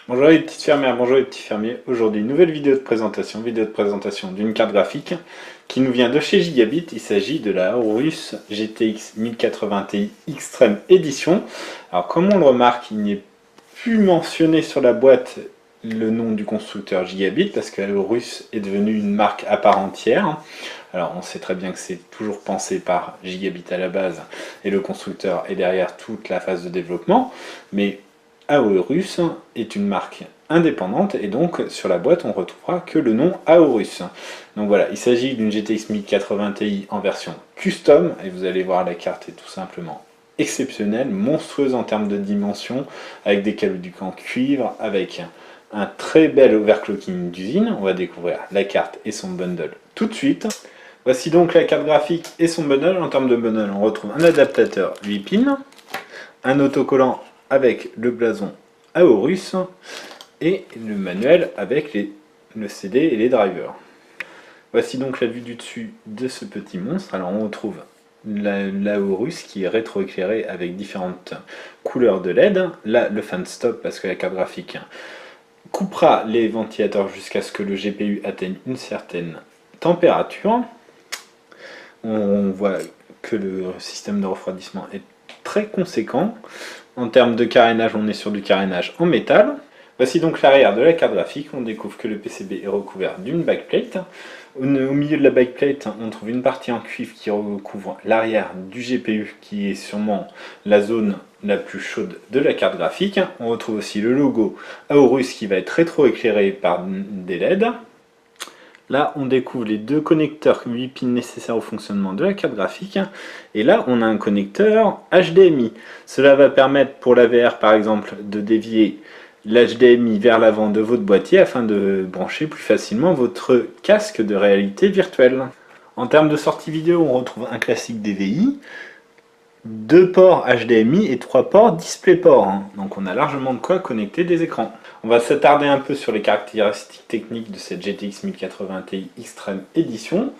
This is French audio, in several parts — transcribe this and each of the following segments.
Bonjour les petites fermières, bonjour les petits fermiers. Aujourd'hui, nouvelle vidéo de présentation d'une carte graphique qui nous vient de chez Gigabit. Il s'agit de la Aorus GTX 1080 Ti Extreme Edition. Alors comme on le remarque, il n'est plus mentionné sur la boîte le nom du constructeur Gigabit parce que Aorus est devenue une marque à part entière. Alors on sait très bien que c'est toujours pensé par Gigabit à la base et le constructeur est derrière toute la phase de développement, mais Aorus est une marque indépendante et donc sur la boîte on retrouvera que le nom Aorus. Donc voilà, il s'agit d'une GTX 1080 Ti en version custom et vous allez voir la carte est tout simplement exceptionnelle, monstrueuse en termes de dimensions, avec des câbles du camp cuivre, avec un très bel overclocking d'usine. On va découvrir la carte et son bundle tout de suite. Voici donc la carte graphique et son bundle. En termes de bundle, on retrouve un adaptateur 8 pins, un autocollant avec le blason Aorus et le manuel avec le CD et les drivers. Voici donc la vue du dessus de ce petit monstre. Alors on retrouve l'Aorus qui est rétroéclairé avec différentes couleurs de LED. Là le fan stop parce que la carte graphique coupera les ventilateurs jusqu'à ce que le GPU atteigne une certaine température. On voit que le système de refroidissement est très conséquent. En termes de carénage, on est sur du carénage en métal. Voici donc l'arrière de la carte graphique. On découvre que le PCB est recouvert d'une backplate. Au milieu de la backplate, on trouve une partie en cuivre qui recouvre l'arrière du GPU, qui est sûrement la zone la plus chaude de la carte graphique. On retrouve aussi le logo Aorus qui va être rétroéclairé par des LED. Là, on découvre les deux connecteurs 8 pins nécessaires au fonctionnement de la carte graphique. Et là, on a un connecteur HDMI. Cela va permettre pour la VR, par exemple, de dévier l'HDMI vers l'avant de votre boîtier afin de brancher plus facilement votre casque de réalité virtuelle. En termes de sortie vidéo, on retrouve un classique DVI, 2 ports HDMI et 3 ports DisplayPort. Donc on a largement de quoi connecter des écrans. On va s'attarder un peu sur les caractéristiques techniques de cette GTX 1080 Ti Extreme Edition.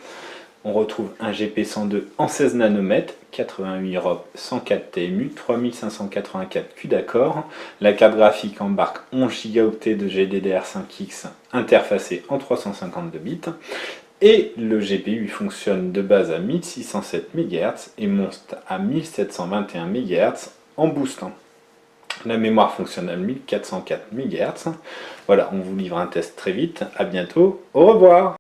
On retrouve un GP102 en 16 nanomètres, 88 ROP, 104 TMU, 3584 Q d'accord. La carte graphique embarque 11 Go de GDDR5X interfacé en 352 bits. Et le GPU fonctionne de base à 1607 MHz et monte à 1721 MHz en boostant. La mémoire fonctionne à 1404 MHz. Voilà, on vous livre un test très vite. À bientôt. Au revoir.